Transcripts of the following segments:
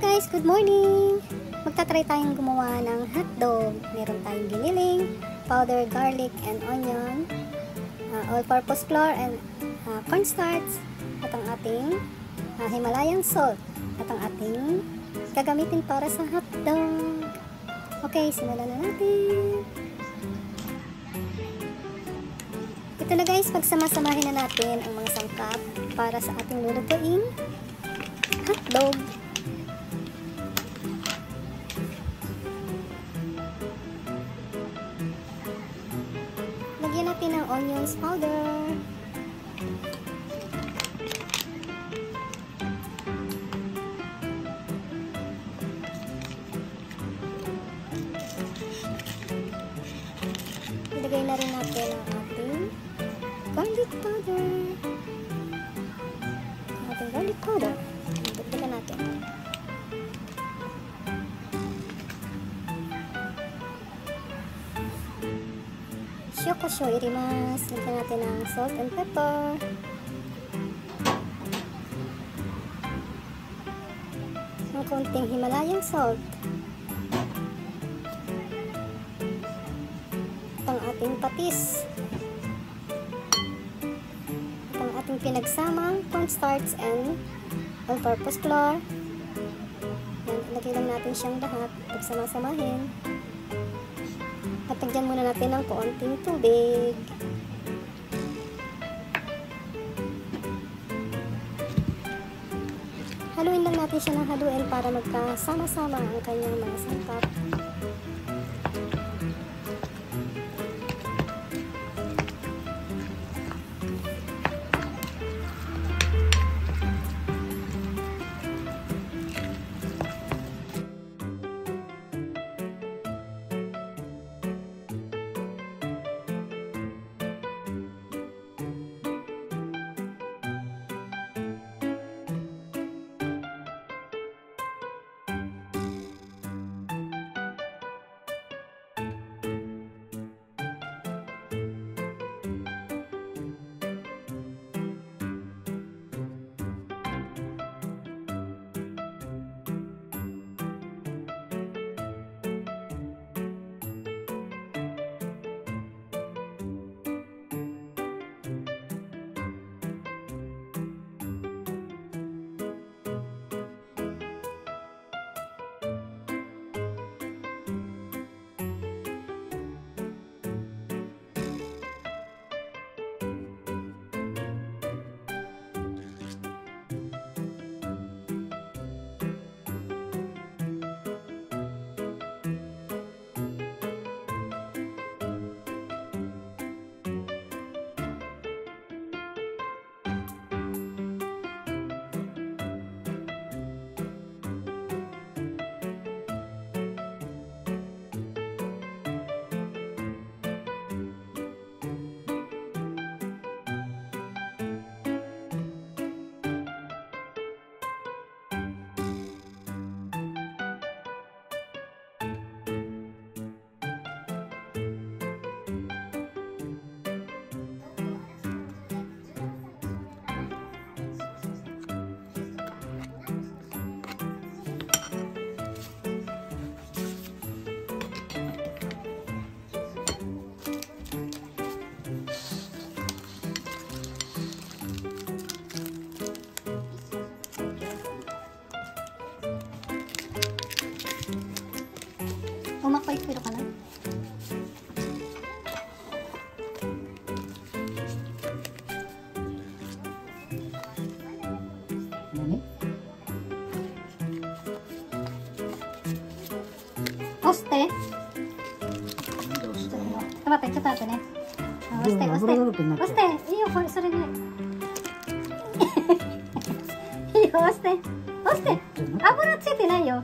guys, good morning! Magtatry tayong gumawa ng hotdog. Meron tayong giniling, powdered garlic and onion, all-purpose flour and cornstarch, at ang ating Himalayan salt, at ang ating gagamitin para sa hotdog. Okay, simulan na natin. Ito na guys, pagsama-samahin na natin ang mga sangkap para sa ating lulutuing hotdog. Lagyan natin ng onions powder. Ilagay na rin natin ang ating garlic powder. Garlic powder. Dagdagan natin. Shokosho irimasu. Lagyan natin ng salt and pepper. Ng konting Himalayan salt. At ang ating patis. At ang ating pinagsamang cornstarch and all-purpose flour. Lagay lang natin siyang lahat. Pagsama-samahin. At lagyan muna natin ng konting tubig. Haluin lang natin siya ng haluin para magkasama-sama ang kanyang mga sangkap. Umakoy-piro ka lang. Oste. Coba ne. Oste. Iyo, sorry ne. Iyo, oste. Abura tsuite nai yo.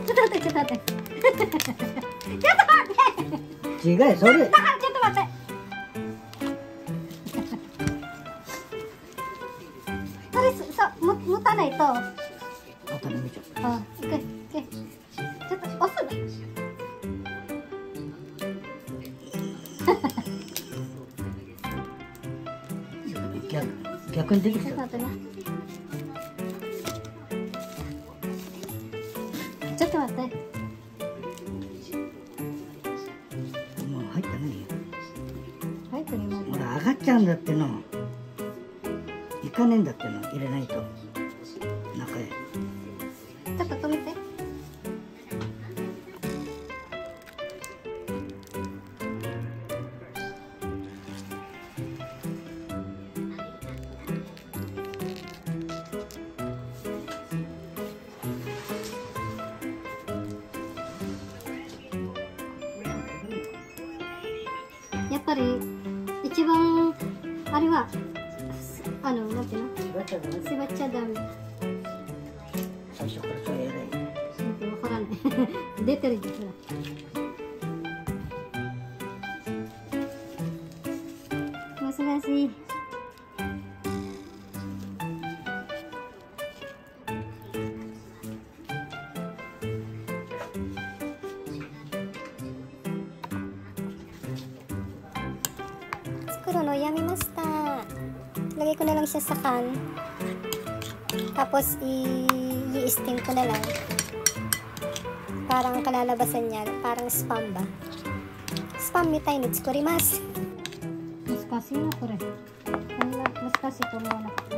ちょっと待って。ちょっと待って。違う、それ。だからちょっと待って。それ持たないと。あ、頼みちゃう。あ、いけ。ちょっと押すの。逆にできる。ちょっと待ってね。ね。もう入ってないよ。入ってるよ。ほら上がっちゃうんだっての。いかねえんだっての入れないと中へ。ちょっと止めて。やっぱり一番あれはなんていうの？縛っちゃダメだよ。縛っちゃダメ。最初からそれやれ。わからない。出てるでしょ。難しい。作るのやめました。Lagay ko na lang siya sa can. Tapos i-steam ko na lang. Parang kalalabasan niya, parang spam ba? Spam mi tayo nitsukurimasu. 難しいなこれ。こんな難しいと思わなかった。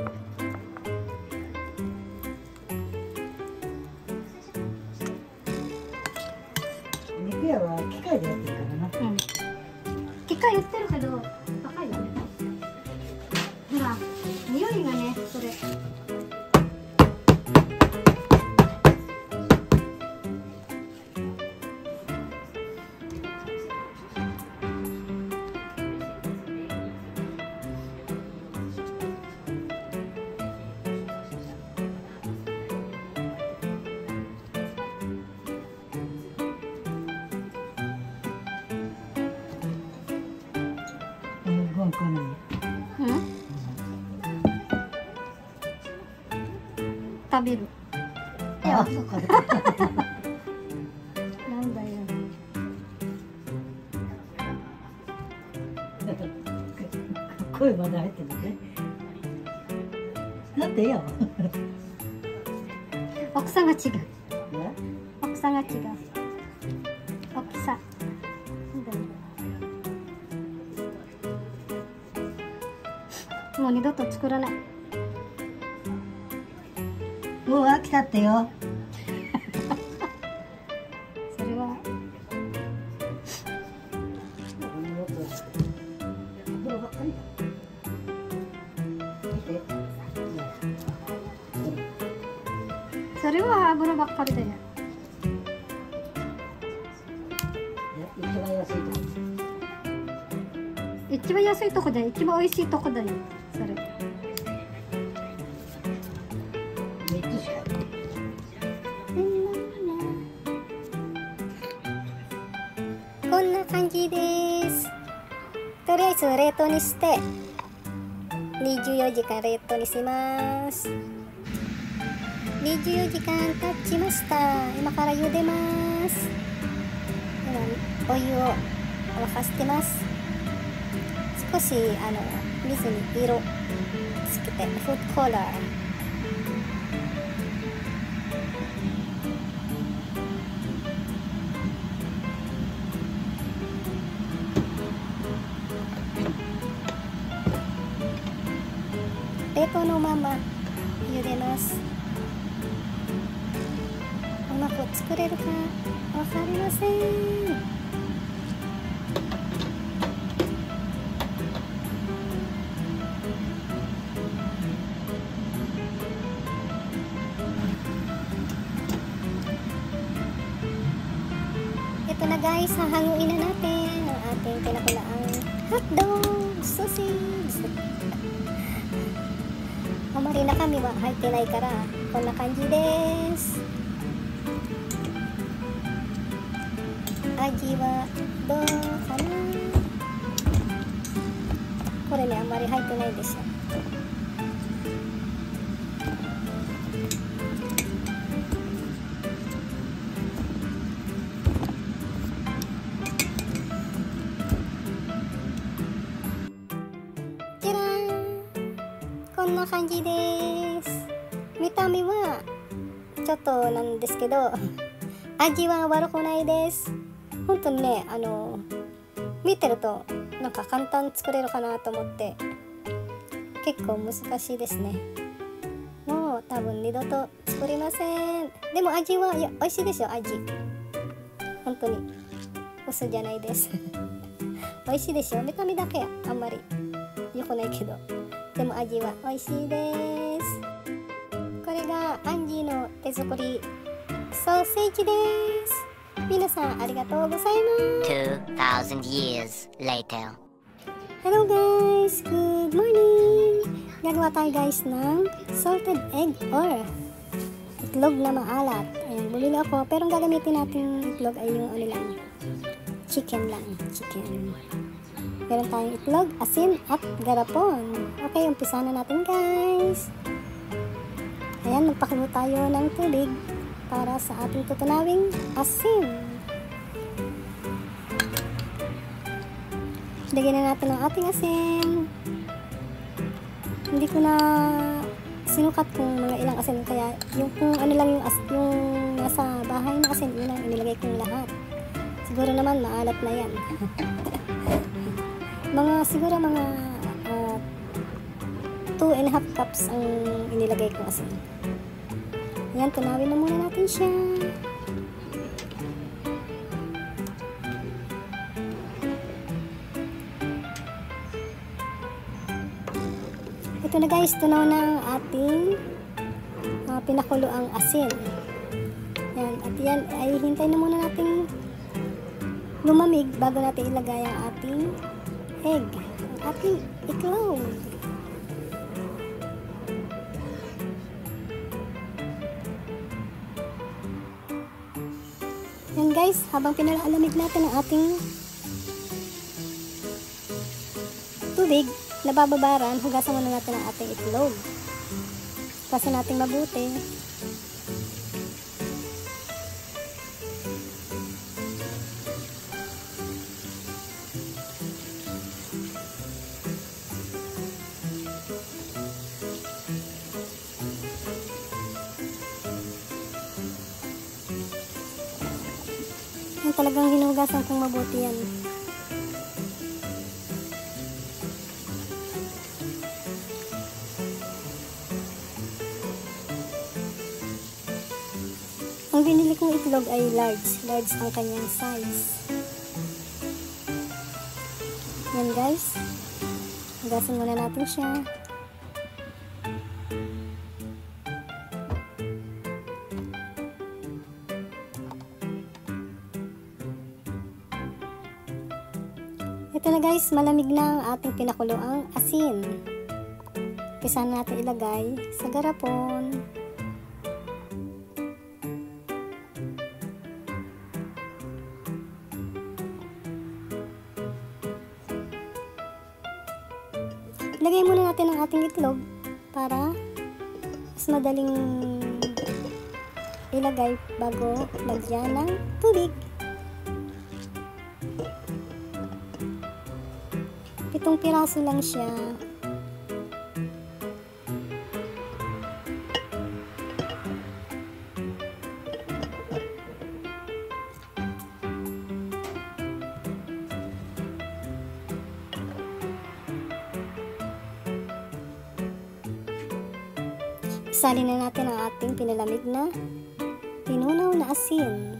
肉屋は機械でやってるからな。うん。機械売ってるけど高いよね。ほら、匂いがね、それ。ご飯食わない。うん？食べる。あ、そうか。なんだよ。声まで入ってるね。だってよ。大きさが違う。ね、大きさが違う。大きさ。もう二度と作らない。もう飽きたってよ。それは。油ばっかりだ。見て。それは油ばっかりだよ。一番安いとこ。一番安いとこだよ。一番美味しいとこだよ。それ。三つしか。こんな感じです。とりあえず冷凍にして24時間冷凍にします。24時間経ちました。今から茹でます。今お湯を沸かしてます。少し水に色つけてフードコーラー。冷凍のまま茹でます。うまく作れるかわかりません。Ito na guys, hahanguin na natin ang ating pinakulaang hotdog sausage. あまり中身は入ってないからこんな感じです。味はどうかな。これね、あんまり入ってないでしょ。じゃらーん、こんな感じです。見た目はちょっとなんですけど味は悪くないです。本当にね、見てるとなんか簡単に作れるかなと思って結構難しいですね。もう多分二度と作りません。でも味は美味しいですよ。味本当に嘘じゃないです美味しいですよ。見た目だけあんまり良くないけど、でも味は美味しいです。これがアンジーの手作りソーセージです。皆さんありがとうございます。 2,000 years later. Hello guys! Good morning! Gagawa tayo guys ng salted egg or itlog na maalat. Ayan, bumili ako. Pero ang gagamitin natin itlog ay yung lang, chicken lang. Chicken. Meron tayong itlog, asin, at garapon. Okay, umpisa na natin guys. Ayan, magpakulo tayo ng tubig para sa ating tutunawing asin. Lagyan na natin ang ating asin. Hindi ko na sinukat kung mga ilang asin, kaya yung kung ano lang yung nasa bahay na asin, yun ang inilagay kong lahat. Siguro naman maalat na yan. Siguro mga 2.5 cups ang inilagay kong asin. Ayan, tunawin na muna natin siya. Ito na guys, tunaw na ang ating pinakulo ang asin. Yan, at yan ay hintayin na muna nating lumamig bago natin ilagay ang ating egg, ang ating itlog. Yan guys, habang pinalalamig natin ang ating tubig, nabababaran, hugasan muna natin ang ating itlog. Hugasan natin mabuti. Yan, talagang hinugasan kong mabuti yan. Ang binili kong itlog ay large ang kanyang size. Yan guys, hugasan muna natin siya. Ito na guys, malamig na ang ating pinakuloang asin. Umpisa natin ilagay sa garapon. Ilagay muna natin ang ating itlog para mas madaling ilagay bago lagyan ng tubig. 7 piraso lang siya. Isalin na natin ang ating pinalamig na tinunaw na asin.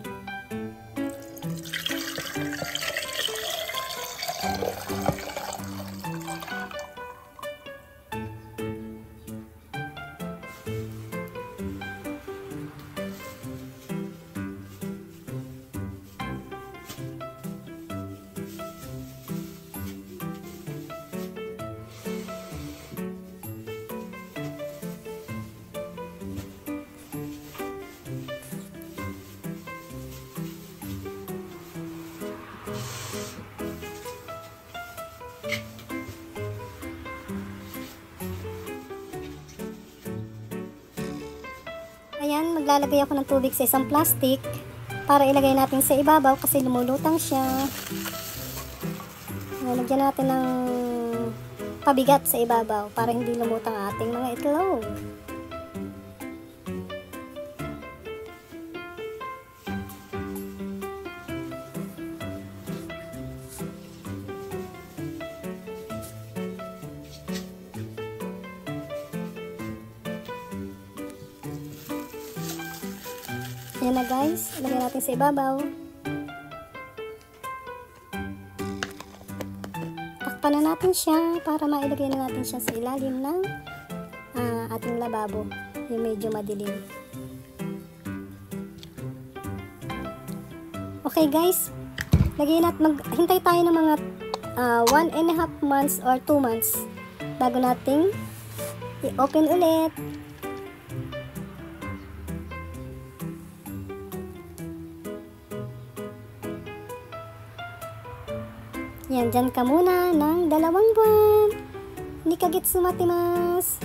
Ayan, maglalagay ako ng tubig sa isang plastic para ilagay natin sa ibabaw kasi lumulutang siya. Ayan, lagyan natin ng pabigat sa ibabaw para hindi lumutang ating mga itlog. Yan na guys, ilagay natin sa ibabaw. Takpan na natin siya para mailagay na natin siya sa ilalim ng ating lababo, yung medyo madilim. Okay guys, maghintay tayo ng mga 1.5 months or 2 months bago nating i-open ulit. Yan, dyan ka muna ng 2 buwan. Hindi ka gets sumatimas.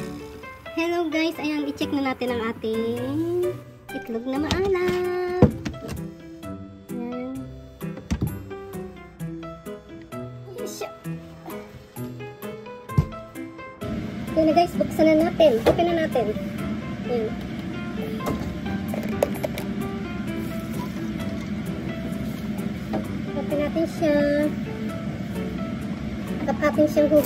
Hello guys, ayan, i-check na natin ang ating itlog na maalat. Yan. Yan na guys, buksan na natin. Open na natin. Yan. Open natin siya. Tapatin siyang hook.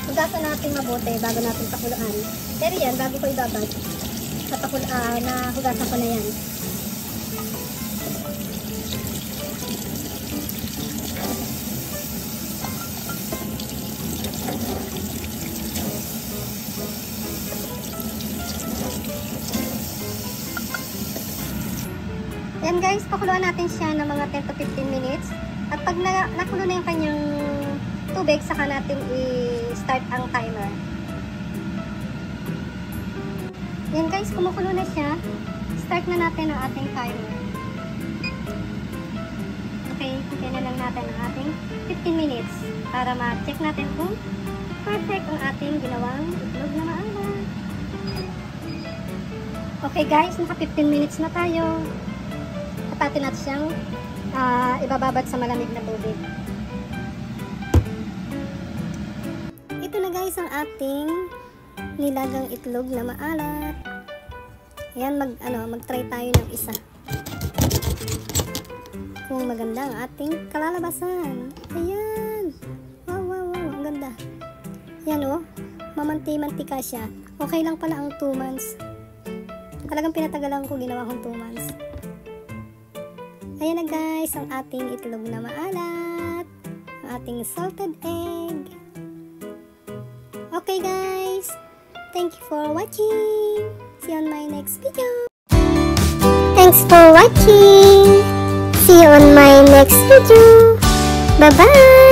Hugasan natin mabuti bago natin pakuluan. Pero yan, bago ko ibabad, na hugasan ko na yan. Yan guys, pakuluan natin siya ng mga 10 to 15 minutes. At pag nakulo na yung kanyang tubig, saka natin i-start ang timer. Yan guys, kumukulo na siya. Start na natin ang ating timer. Okay, hintayin na lang natin ang ating 15 minutes para ma-check natin kung perfect ang ating ginawang itlog na maalat. Okay guys, naka 15 minutes na tayo. Tapatin natin siyang ibababad sa malamig na tubig. Ito na guys ang ating nilagang itlog na maalat. Ayan, mag-try tayo ng isa. Kung maganda ang ating kalalabasan. Ayan. Wow, wow, wow. Ang ganda. Ayan oh. Mamanti-mantika siya. Okay lang pala ang 2 months. Talagang pinatagalan ko, ginawa kong 2 months. Ayan na guys, ang ating itlog na maalat. Ang ating salted egg. Okay guys. Thank you for watching. See you on my next video. Thanks for watching. See you on my next video. Bye-bye.